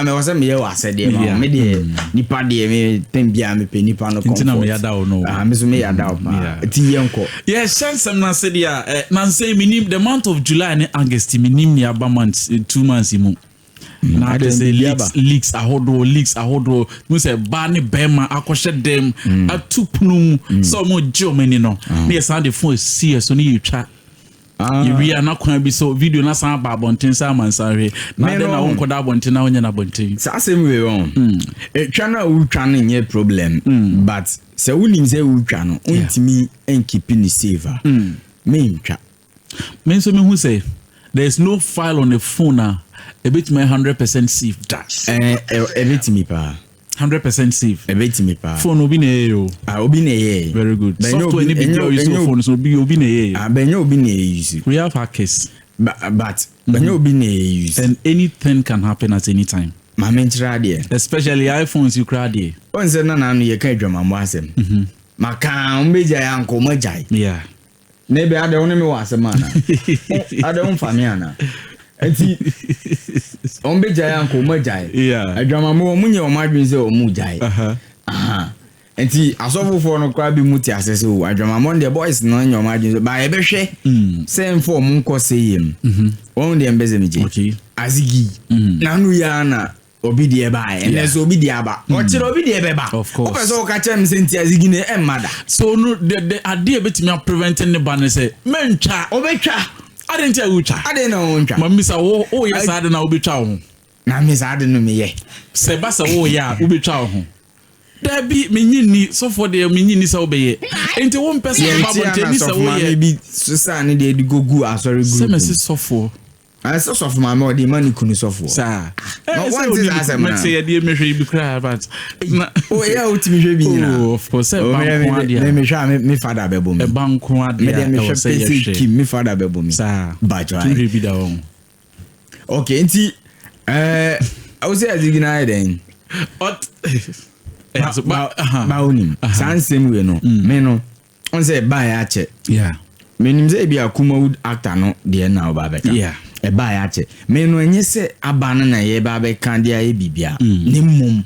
me was me was said me de nipa de me tembia me pe nipa no comfort. Intina me yada no. Me so me yada pa. Ti yenko. Yes, some na said ya na say minim the month of July and August minim ni aba months 2 months imu. Na they say leaks ahodo we say ba ne bema akoshe dem atupnum so mo Germany no. Na say the phone serious so ni twa. We are not going to be so video na san ba bonten sa man sanwe na de na won koda bonten na wonya na bonten sa asem we won twa na wo twa no nye problem but se wonim se wo twa no untimi enkeep ni saver me ntwa me so me hu say there's no file on the phone a bit my 100% safe dash bit me pa 100% safe. A bit me pa. Phone obi na yo. Obi na ye. Very good. Software any big use your phone so obi na ye. Benyo obi na use. We have hackers. But benyo obi na use. And anything can happen at any time. Ma mentra there. Especially iPhones you cry there. On say na no ye kan dwama mo asem. Maka umbeja ya nko majai. Yeah. Nebe ade woni me wasem ana. Ade won fa me ana. Enti ombe jaya nko mo jai adwama mo munye o madwin se o mu jai enti asofofo no kwa bi muti asese o adwama mo the boys no nye o madwin ba e be hwe same for mo nko seyem won de mbeze mi je azigi nanu ya na obi de ba ene so obi de aba o kire obi de be ba o peso ka chem senti azigi ne emada so no the idea betimi preventing the ban say mentwa obetwa I didn't tell you. I didn't know. Mamisa, oh, yes, I didn't know. Be chow. Now, Miss, I didn't know me. Sebasa, oh, yeah, ubi chow. There be mini so for the mini so obey. Ain't one person about tennis away. Maybe Susan did go sorry, good. Same so for. I saw of my more the money couldn't suffer. Sir, no one says I might say a dear measure be cry, but oh, yeah, oh, of course, let me show me father bebo. A bank quad, me father bebo me, sir, but you be down. Okay, I was there as you then. What? Baunim, San same way no, meno, on say buy a check. Yeah. Menim say be a kuma would actor no dear now babeka. Yeah. E buy a check. Meno enye se abana na ye babeka dia e bibia. Ni mum.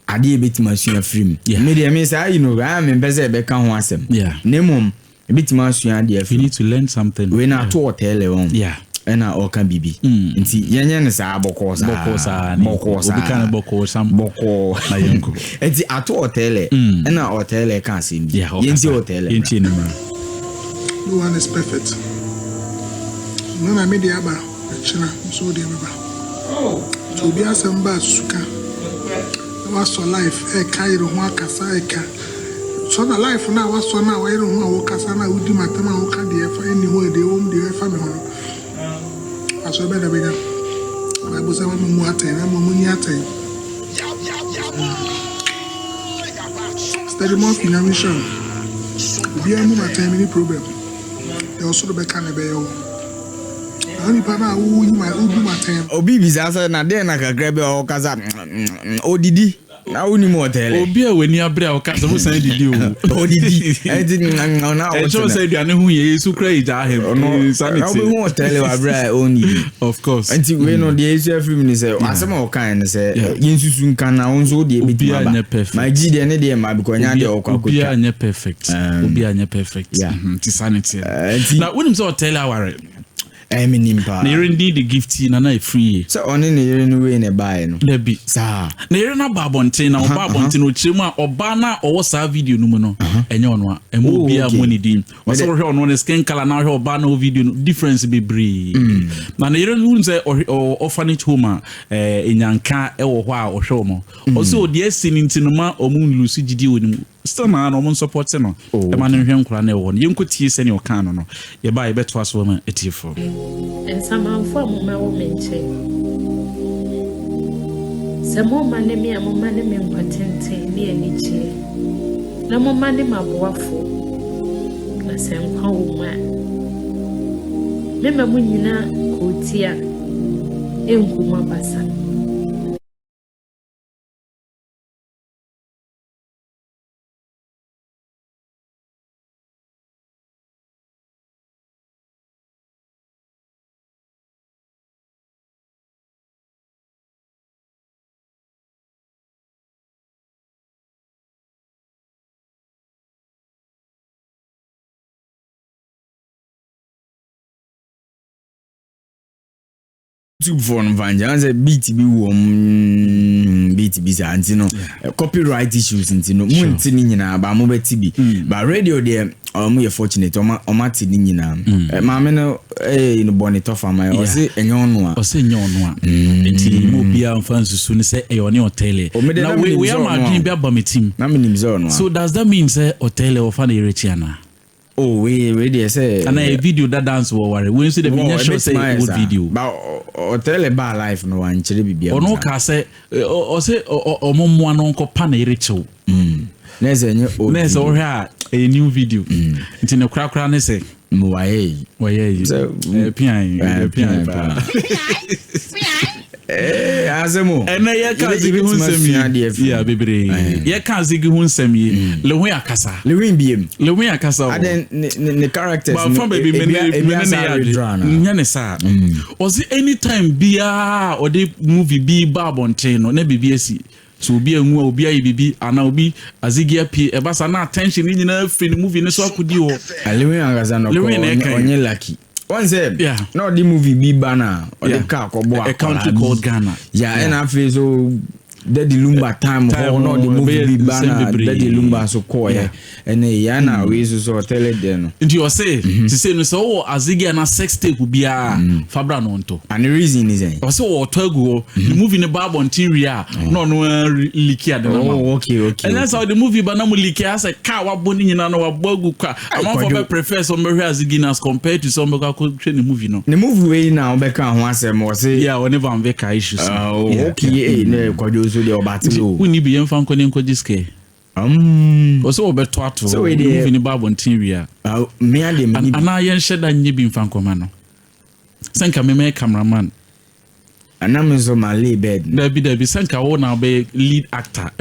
Ade bit masua free. Me dey me say you know I am beze be kan ho asem. Yeah. Ni mum e bit masua dia free. You need to learn something. We na to hotel on. Yeah. Ena o kan bibi. Nti yenye ne sa boko sa. Obi kan boko sam boko na yenko. Enti ato hotel ena hotel kan sim. Yenti hotel. Yenti ni ma. No one is perfect. No na me dey aba china so dey baba. To be asamba suka. Was so life e kai ro ho akasa e ka. So na life na was so na we ro ho akasa na udi matama ho ka dey fa any ho dey home dey fa me ho. Aso be da be ga. Na bo se mo aten na mo ni aten. Steady more financial. Be a mo aten any problem. They also be can be yo. Ani pa na wo ni my udu matem. Obi bi sa na dey na kakra be o kaza odidi na woni mo hotel. Obi a weni abre o kaza mo san didi o. Odidi. Enti na o. E cho say duane hu ye su kra ija he. Sanity. Na obi hu hotel wa bra oni. Of course. Enti we no dey issue free me say asema o kan ne say yensusu nkan na wonso dey beti ba. My G dey ne dey ma because nya dey o kwa obi anya perfect. Obi anya perfect. Ti sanity. Na wonim say hotel aware. Nimpa. Na yere need the gift na free. So oni na yere no we ne buy no. Da bi. Sa. Na yere na ba bonten na oba bonten no chiremu a oba na owo sa video no mu no. Enye ono a emo obi a money dim. Waso hwe ono ne skin color na hwe oba na video no difference be bree. Na yere no say orphanage home a enyanka e wo hɔ a ohwe omo. Also odi asini ntinoma omu lusu gidi woni. Still na no mun support no. E ma no hwe nkura na e wo no. Yenkotie se ne o kan no no. Ye ba ye beto aso ma etifo. And some of them will mention. Some more money, me, and more money, me, patent, near Nietzsche. No more money, my waffle. The same home man. Remember when you know, go tear, and Kuma Bassa. YouTube for Vanja and say beat be antino copyright issues intino muntini nyina ba mo beti but radio there we are fortunate omati ni nyina maame no no bonito fama o se enyo onua enti mo bia mfansusu ni say e oni hotel na we am adwin bia ba metim na menim ze onua so does that mean say hotel o fa na erechiana oh we dey say and a video that dance wo ware we see the video show say good video but hotel ba life no wan kire bibia ono ka say o say omommo no nko pa na erechiw nese enye o nese o hwa a new video nti ne krakra ne say mo waye pian azemo ena ye ka zigi hu nsemi ya bebre ye ka zigi hu nsemi le hu akasa le hu biem le hu akasa aden ne characters but from baby men nya ne sa ozi anytime bia o de movie bi babonten no na bibi asi so obi anwu obi ayi bibi ana obi azigi apie e basa na attention ni nyina free movie ne so akodi ho le hu akasa no onye lucky one said no the movie be banner or the car a country called Ghana and I feel so Daddy Lumba time or no the movie be banner Daddy Lumba so quiet and yana we so tell it then into you say to say no so azigi na sex tape be fabra no nto and the reason is so o togo the movie ne bab on ria no leak ya okay and that's how the movie banana leak as a car wa boni nyina no wa bogu kwa am for prefer some azigi as compared to some ka ko the movie no the movie we now be kan ho asem o say whenever am be ka issues okay ne kwajo so the obatilo we ni bi yemfa nko ne nko diske also obeto ato so movie ni bab on ria me ade me ana yen sheda nye bi mfa nko ma no senka me cameraman anam so my lay bed Dabi senka wo na be lead actor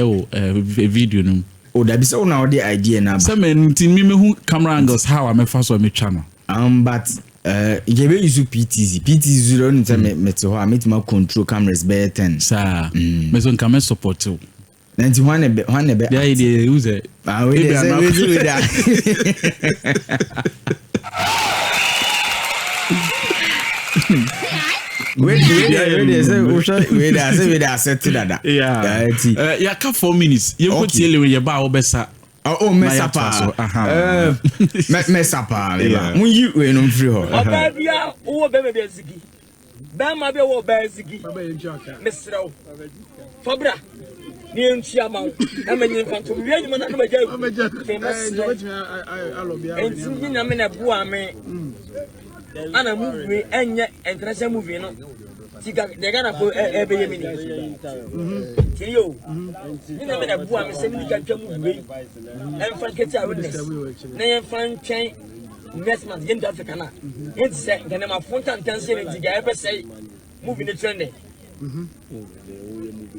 video no o dabi so na the idea na ba semen tin me hu camera angles how am fa so me twa no but you be use PTZ no ntse me to ho am ma control cameras be 10 sa me so nka me support you nanti one be the idea use we that we set that ya ka 4 minutes you put tell you ba obesa mesapa mun yi we no free ho oba bia wo be be zigi ba ma be wo ba zigi mesrew fabra ni entia ma amenye fanto wi anyuma na ma jai enti na me na bua me ana movie enye entrance movie no tiga de gana ko ebe yemi ni tiyo ni na me na bua me se ni ka twa movie en fan keti a witness na en fan chain investment in Africa na enti se ngene ma fonta ntanse ni tiga ebe se movie ni trend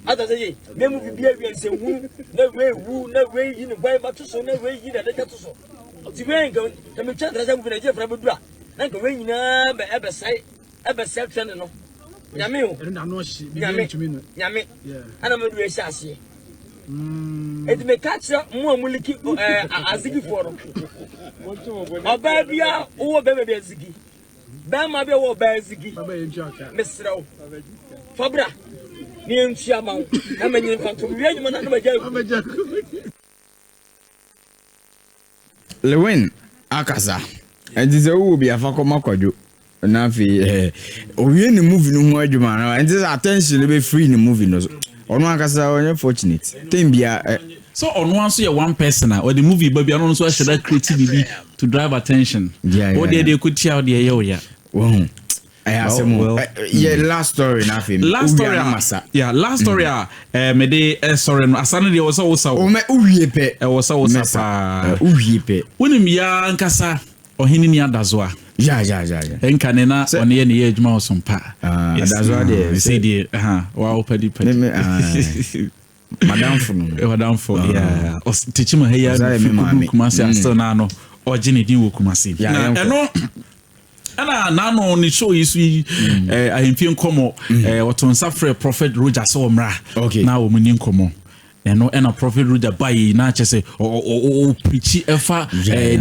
ata say me movie bia wi se wu na we yi ni boy ba to so na we yi na de to so ti we nka na me twa entrance movie na je fra bedu a na nka we nyina be ebe se trend no nyame o nyame ana me duwe shase edi me catch mo amuliki azigi foro oba bia wo be azigi ba ma bia wo ba azigi mesrew fabra ni entia ma na menye fanto wi anyuma na ma jai Lewin akasa enti wo bia fa koma kwadwo na fi owie ni movie no ho adwuma na enti attention be free ni movie no ono akasa onye fortunate tembia so ono anso ye one person or the movie baby ano so should that creativity to drive attention what they could tell the ya wow last story na fi last story me dey sorry no asane dey was o me uwie pe was pa uwie pe wonim ya nkasa ohini ni adazoa ya enka ne na one ye ne ye adwuma SOMPA adazoa dey say dey wa opadi madam for yeah teaching me here Kumasi still na no ogene din wo Kumasi na eno ana nano ni show isu ahemfie nkomo otonsa frɛ prophet Roger so mra na wo muni nkomo ɛno ɛna prophet Roger bayi na kyɛ sɛ o preach ɛfa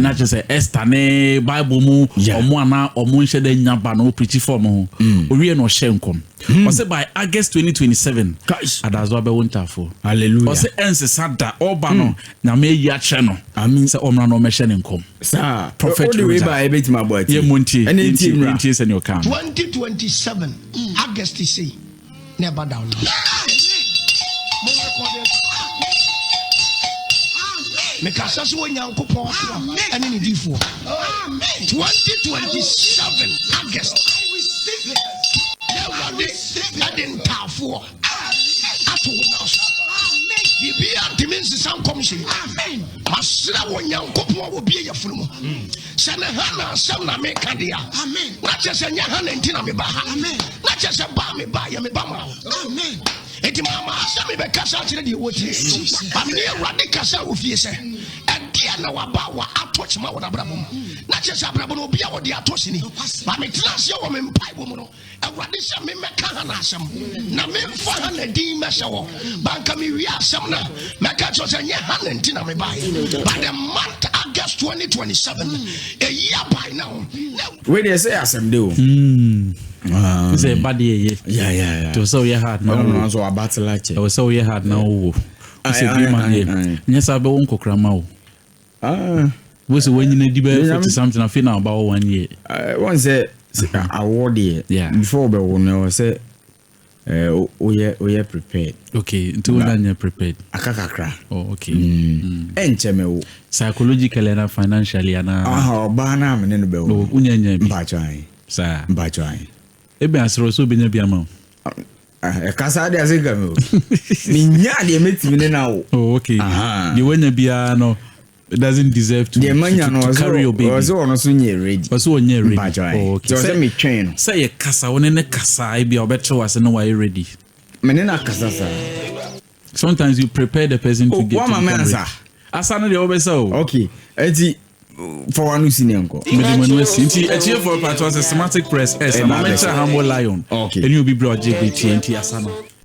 na kyɛ sɛ Esther ne Bible mu ɔmo ana ɔmo nhyɛ da nyaba na o preach for mo owie na ɔhyɛ nkɔm ɔsɛ by August 2027 adazo abɛwo ntafo hallelujah ɔsɛ ɛnsesa da ɔba no na me yi akyɛ no amen sɛ ɔmra no ɔmɛhyɛ ne nkɔm sa prophet Roger ba ɛbɛti ma bɔ ati ye monti ɛnti sɛ ne ɔka 2027 August say never down me kasa so Nyankopɔn ɛne ne difo 2027 August I receive it I didn't tafo ato na so bibia dimensi san komshi amen masira wo Nyankopɔn wo bie yefunu mo sɛ ne ha na asɛm na me ka dia amen na kyɛ sɛ nya ha na nti na me ba ha amen na kyɛ sɛ ba me ba ya me ba ma amen eti mama asɛm me be kasa kyerɛ de wo tie amene awurade kasa wo fie sɛ ɛdia na waba wa atɔkye ma wo na brabom na kyɛ sɛ brabom obi a wo de atɔkye ni ma me trans ye wo me mpai wo mu no awurade sɛ me mɛka ha na asɛm na me mfa ha na din mɛhyɛ wo banka me wi asɛm na mɛka kyerɛ sɛ nyɛ ha na nti na me ba by the month August 2027 a year by now we dey say asɛm de o say bad ye yeah to so you hard now so about like it so you hard now wo say be man ye nyesa be won kokra ma wo we say when you di be 40 something afi na about 1 year one say award here before be won no say we prepared okay until we prepared akakakra oh okay enche me wo psychologically and financially ana oba na me no be wo unyanya bi mbachwan sa mbachwan ebe asro so benya bi ama kasa de asika me mi nya de metimi ne na wo oh okay the wenya bia no it doesn't deserve to carry your baby so ono so nye ready so onye ready oh okay so say me train say ye kasa woni ne kasa bia obeto wase no why ready me ne na kasa sa sometimes you prepare the person to get to ready asa no de obesa okay enti for one sinenko medimanu sinti etie for part was systematic press s na mention humble lion okay eni obi bro je be enti asa no